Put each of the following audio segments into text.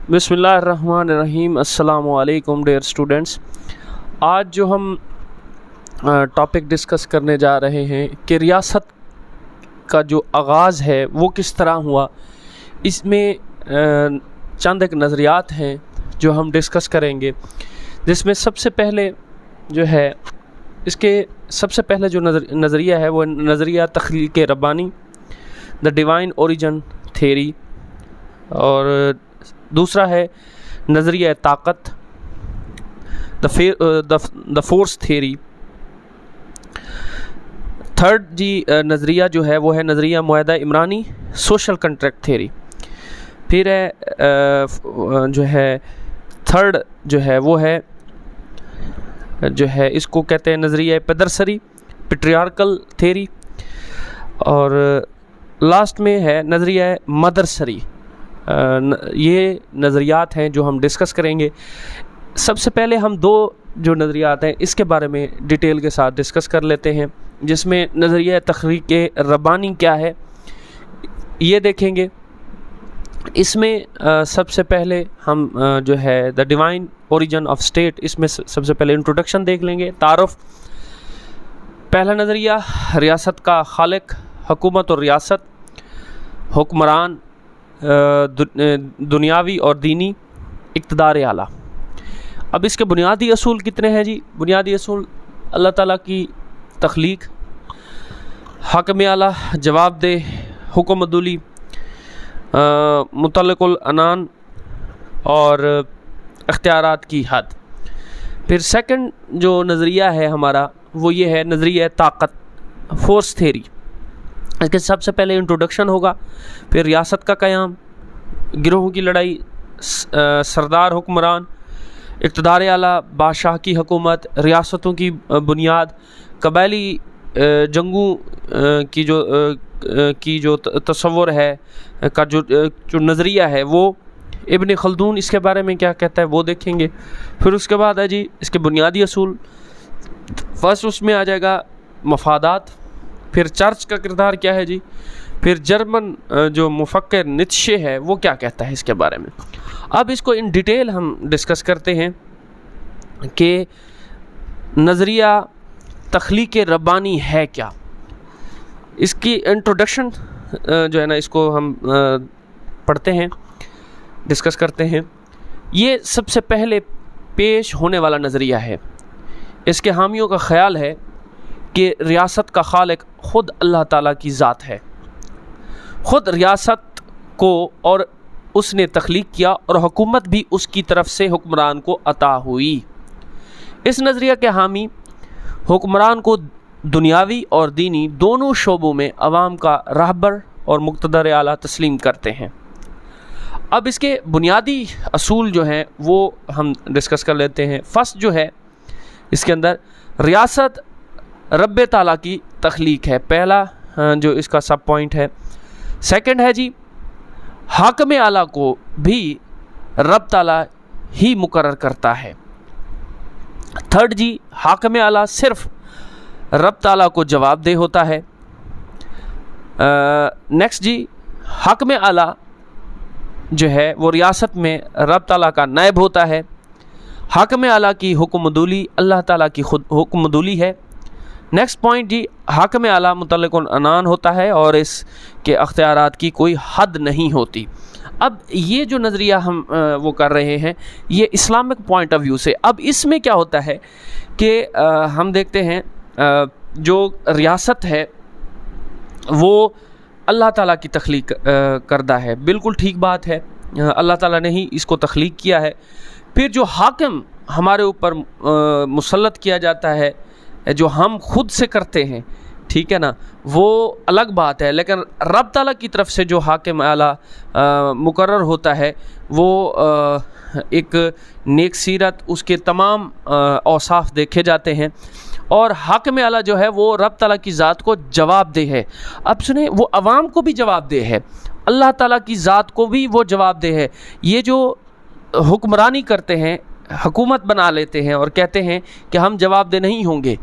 بسم اللہ الرحمن الرحیم۔ السلام علیکم ڈیئر اسٹوڈنٹس۔ آج جو ہم ٹاپک ڈسکس کرنے جا رہے ہیں کہ ریاست کا جو آغاز ہے وہ کس طرح ہوا، اس میں چند ایک نظریات ہیں جو ہم ڈسکس کریں گے، جس میں سب سے پہلے جو ہے اس کے سب سے پہلے جو نظریہ ہے وہ نظریہ تخلیق ربانی، دا ڈیوائن اوریجن تھیوری، اور دوسرا ہے نظریہ طاقت، دا فورس تھیوری۔ تھرڈ نظریہ جو ہے وہ ہے نظریہ معاہدہ عمرانی، سوشل کنٹریکٹ تھیوری۔ پھر جو ہے تھرڈ جو ہے وہ ہے اس کو کہتے ہیں نظریہ پیدرسری، پیٹریارکل تھیوری، اور لاسٹ میں ہے نظریہ مدرسری۔ یہ نظریات ہیں جو ہم ڈسکس کریں گے۔ سب سے پہلے ہم دو جو نظریات ہیں اس کے بارے میں ڈیٹیل کے ساتھ ڈسکس کر لیتے ہیں، جس میں نظریہ تخلیق ربانی کیا ہے یہ دیکھیں گے۔ اس میں سب سے پہلے ہم جو ہے the divine origin of state, اس میں سب سے پہلے انٹروڈکشن دیکھ لیں گے، تعارف۔ پہلا نظریہ ریاست کا خالق، حکومت اور ریاست، حکمران دنیاوی اور دینی، اقتدار اعلیٰ۔ اب اس کے بنیادی اصول کتنے ہیں جی؟ بنیادی اصول: اللہ تعالیٰ کی تخلیق، حاکم اعلیٰ، جواب دہ، حکم عدولی، مطلق العنان اور اختیارات کی حد۔ پھر سیکنڈ جو نظریہ ہے ہمارا وہ یہ ہے نظریہ طاقت، فورس تھیوری۔ اس کے سب سے پہلے انٹروڈکشن ہوگا، پھر ریاست کا قیام، گروہوں کی لڑائی، سردار حکمران، اقتدار اعلیٰ، بادشاہ کی حکومت، ریاستوں کی بنیاد، قبائلی جنگوں کی جو تصور ہے کا جو نظریہ ہے وہ ابن خلدون اس کے بارے میں کیا کہتا ہے وہ دیکھیں گے۔ پھر اس کے بعد ہے جی اس کے بنیادی اصول۔ فرسٹ اس میں آ جائے گا مفادات، پھر چرچ کا کردار کیا ہے جی، پھر جرمن جو مفکر نیتشے ہے وہ کیا کہتا ہے اس کے بارے میں۔ اب اس کو ان ڈیٹیل ہم ڈسکس کرتے ہیں کہ نظریہ تخلیق ربانی ہے کیا۔ اس کی انٹروڈکشن جو ہے نا اس کو ہم پڑھتے ہیں، ڈسکس کرتے ہیں۔ یہ سب سے پہلے پیش ہونے والا نظریہ ہے۔ اس کے حامیوں کا خیال ہے کہ ریاست کا خالق خود اللہ تعالیٰ کی ذات ہے، خود ریاست کو اور اس نے تخلیق کیا، اور حکومت بھی اس کی طرف سے حکمران کو عطا ہوئی۔ اس نظریہ کے حامی حکمران کو دنیاوی اور دینی دونوں شعبوں میں عوام کا راہبر اور مقتدر اعلیٰ تسلیم کرتے ہیں۔ اب اس کے بنیادی اصول جو ہیں وہ ہم ڈسکس کر لیتے ہیں۔ فرسٹ جو ہے اس کے اندر ریاست رب تعالیٰ کی تخلیق ہے، پہلا جو اس کا سب پوائنٹ ہے۔ سیکنڈ ہے جی حاکم اعلیٰ کو بھی رب تعالیٰ ہی مقرر کرتا ہے۔ تھرڈ جی حاکم اعلیٰ صرف رب تعالیٰ کو جواب دہ ہوتا ہے۔ نیکسٹ جی حاکم اعلیٰ جو ہے وہ ریاست میں رب تعالیٰ کا نائب ہوتا ہے۔ حاکم اعلیٰ کی حکم عدولی اللہ تعالیٰ کی خود حکم عدولی ہے۔ نیکسٹ پوائنٹ جی حاکم اعلیٰ مطلق العنان ہوتا ہے اور اس کے اختیارات کی کوئی حد نہیں ہوتی۔ اب یہ جو نظریہ ہم وہ کر رہے ہیں یہ اسلامک پوائنٹ آف ویو سے۔ اب اس میں کیا ہوتا ہے کہ ہم دیکھتے ہیں جو ریاست ہے وہ اللہ تعالیٰ کی تخلیق کردہ ہے، بالکل ٹھیک بات ہے، اللہ تعالیٰ نے ہی اس کو تخلیق کیا ہے۔ پھر جو حاکم ہمارے اوپر مسلط کیا جاتا ہے جو ہم خود سے کرتے ہیں، ٹھیک ہے نا، وہ الگ بات ہے، لیکن رب تعالیٰ کی طرف سے جو حاکم اعلیٰ مقرر ہوتا ہے وہ ایک نیک سیرت، اس کے تمام اوصاف دیکھے جاتے ہیں، اور حاکم اعلیٰ جو ہے وہ رب تعالیٰ کی ذات کو جواب دہ ہے۔ اب سنیں، وہ عوام کو بھی جواب دہ ہے، اللہ تعالیٰ کی ذات کو بھی وہ جواب دہ ہے۔ یہ جو حکمرانی کرتے ہیں، حکومت بنا لیتے ہیں اور کہتے ہیں کہ ہم جواب دہ نہیں ہوں گے،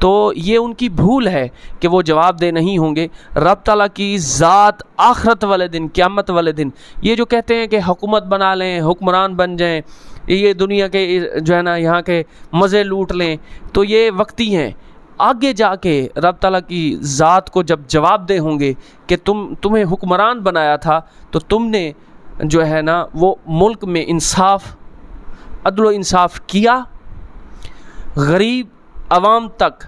تو یہ ان کی بھول ہے کہ وہ جواب دہ نہیں ہوں گے رب تعالیٰ کی ذات آخرت والے دن، قیامت والے دن۔ یہ جو کہتے ہیں کہ حکومت بنا لیں، حکمران بن جائیں، یہ دنیا کے جو ہے نا یہاں کے مزے لوٹ لیں، تو یہ وقتی ہیں۔ آگے جا کے رب تعالیٰ کی ذات کو جب جواب دہ ہوں گے کہ تمہیں حکمران بنایا تھا تو تم نے جو ہے نا وہ ملک میں انصاف، عدل و انصاف کیا، غریب عوام تک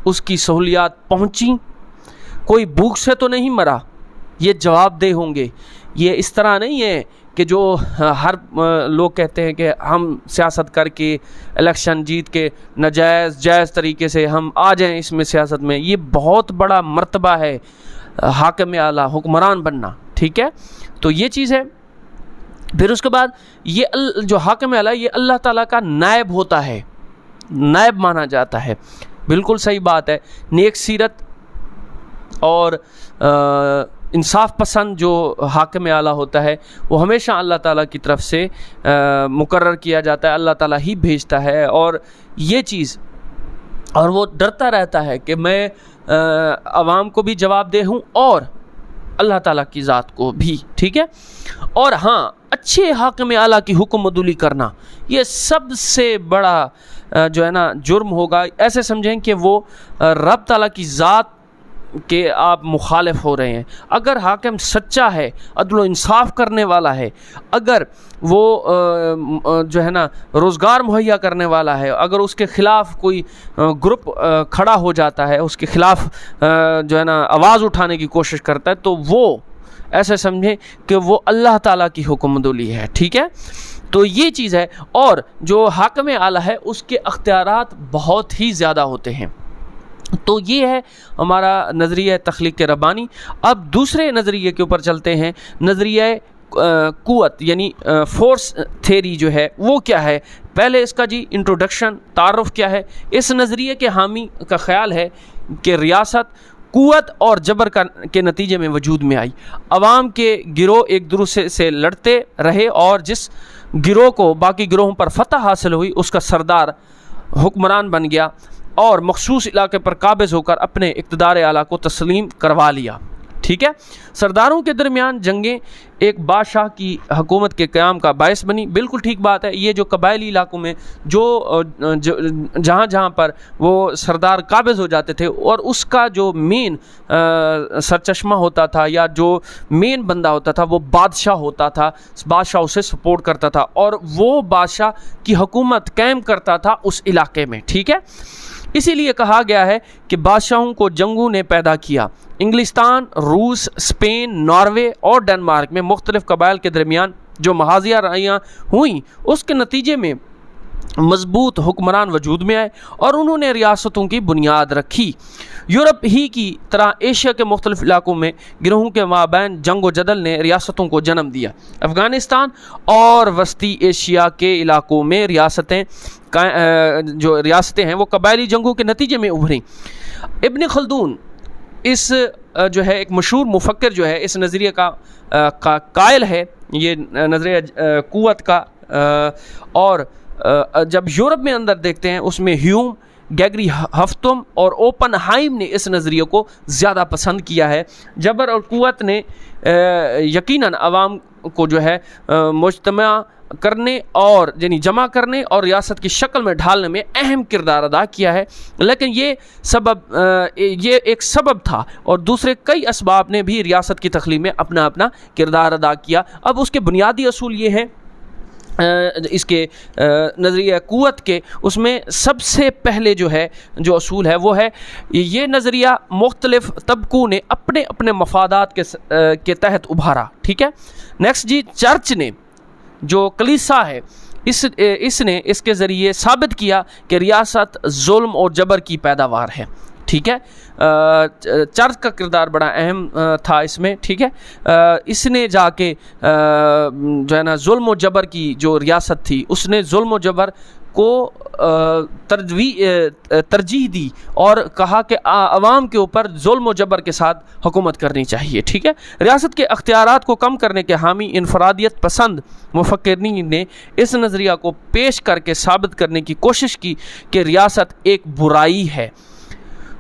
اس کی سہولیات پہنچیں، کوئی بھوک سے تو نہیں مرا، یہ جواب دہ ہوں گے۔ یہ اس طرح نہیں ہے کہ جو ہر لوگ کہتے ہیں کہ ہم سیاست کر کے الیکشن جیت کے جائز طریقے سے ہم آ جائیں اس میں سیاست میں۔ یہ بہت بڑا مرتبہ ہے حاکم اعلیٰ، حکمران بننا، ٹھیک ہے؟ تو یہ چیز ہے۔ پھر اس کے بعد یہ جو حاکم اعلیٰ یہ اللہ تعالیٰ کا نائب ہوتا ہے، نائب مانا جاتا ہے۔ بالکل صحیح بات ہے۔ نیک سیرت اور انصاف پسند جو حاکم اعلیٰ ہوتا ہے وہ ہمیشہ اللہ تعالیٰ کی طرف سے مقرر کیا جاتا ہے، اللہ تعالیٰ ہی بھیجتا ہے، اور یہ چیز، اور وہ ڈرتا رہتا ہے کہ میں عوام کو بھی جواب دہ ہوں اور اللہ تعالیٰ کی ذات کو بھی، ٹھیک ہے؟ اور ہاں، اچھے حاکم اعلیٰ کی حکم عدولی کرنا یہ سب سے بڑا جو ہے نا جرم ہوگا۔ ایسے سمجھیں کہ وہ رب تعالیٰ کی ذات کہ آپ مخالف ہو رہے ہیں۔ اگر حاکم سچا ہے، عدل و انصاف کرنے والا ہے، اگر وہ جو ہے نا روزگار مہیا کرنے والا ہے، اگر اس کے خلاف کوئی گروپ کھڑا ہو جاتا ہے، اس کے خلاف جو ہے نا آواز اٹھانے کی کوشش کرتا ہے، تو وہ ایسے سمجھیں کہ وہ اللہ تعالیٰ کی حکم عدولی ہے، ٹھیک ہے؟ تو یہ چیز ہے۔ اور جو حاکم اعلیٰ ہے اس کے اختیارات بہت ہی زیادہ ہوتے ہیں۔ تو یہ ہے ہمارا نظریہ تخلیق ربانی۔ اب دوسرے نظریے کے اوپر چلتے ہیں، نظریہ قوت یعنی فورس تھیری جو ہے وہ کیا ہے۔ پہلے اس کا انٹروڈکشن، تعارف کیا ہے۔ اس نظریے کے حامی کا خیال ہے کہ ریاست قوت اور جبر کے نتیجے میں وجود میں آئی۔ عوام کے گروہ ایک دوسرے سے لڑتے رہے اور جس گروہ کو باقی گروہوں پر فتح حاصل ہوئی اس کا سردار حکمران بن گیا اور مخصوص علاقے پر قابض ہو کر اپنے اقتدار اعلیٰ کو تسلیم کروا لیا، ٹھیک ہے؟ سرداروں کے درمیان جنگیں ایک بادشاہ کی حکومت کے قیام کا باعث بنی۔ بالکل ٹھیک بات ہے۔ یہ جو قبائلی علاقوں میں جہاں پر وہ سردار قابض ہو جاتے تھے اور اس کا جو مین سرچشمہ ہوتا تھا یا جو مین بندہ ہوتا تھا وہ بادشاہ ہوتا تھا، بادشاہ اسے سپورٹ کرتا تھا اور وہ بادشاہ کی حکومت قائم کرتا تھا اس علاقے میں، ٹھیک ہے؟ اسی لیے کہا گیا ہے کہ بادشاہوں کو جنگوں نے پیدا کیا۔ انگلستان، روس، اسپین، ناروے اور ڈنمارک میں مختلف قبائل کے درمیان جو محاذیہ رائیاں ہوئیں اس کے نتیجے میں مضبوط حکمران وجود میں آئے اور انہوں نے ریاستوں کی بنیاد رکھی۔ یورپ ہی کی طرح ایشیا کے مختلف علاقوں میں گروہوں کے مابین جنگ و جدل نے ریاستوں کو جنم دیا۔ افغانستان اور وسطی ایشیا کے علاقوں میں جو ریاستیں ہیں وہ قبائلی جنگوں کے نتیجے میں ابھریں۔ ابن خلدون اس جو ہے ایک مشہور مفکر جو ہے اس نظریے کا قائل ہے، یہ نظریہ قوت کا۔ اور جب یورپ میں اندر دیکھتے ہیں اس میں ہیوم، گیگری ہفتم اور اوپن ہائم نے اس نظریے کو زیادہ پسند کیا ہے۔ جبر اور قوت نے یقیناً عوام کو جو ہے مجتمع کرنے اور یعنی جمع کرنے اور ریاست کی شکل میں ڈھالنے میں اہم کردار ادا کیا ہے، لیکن یہ ایک سبب تھا اور دوسرے کئی اسباب نے بھی ریاست کی تخلیق میں اپنا کردار ادا کیا۔ اب اس کے بنیادی اصول یہ ہیں اس کے نظریہ قوت کے، اس میں سب سے پہلے جو اصول ہے وہ ہے یہ نظریہ مختلف طبقوں نے اپنے مفادات کے تحت ابھارا، ٹھیک ہے؟ نیکسٹ چرچ نے جو کلیسا ہے اس نے اس کے ذریعے ثابت کیا کہ ریاست ظلم اور جبر کی پیداوار ہے، ٹھیک ہے؟ چرچ کا کردار بڑا اہم تھا اس میں، ٹھیک ہے؟ اس نے جا کے جو ہے نا ظلم و جبر کی جو ریاست تھی اس نے ظلم و جبر کو ترجیح دی اور کہا کہ عوام کے اوپر ظلم و جبر کے ساتھ حکومت کرنی چاہیے، ٹھیک ہے؟ ریاست کے اختیارات کو کم کرنے کے حامی انفرادیت پسند مفکرین نے اس نظریہ کو پیش کر کے ثابت کرنے کی کوشش کی کہ ریاست ایک برائی ہے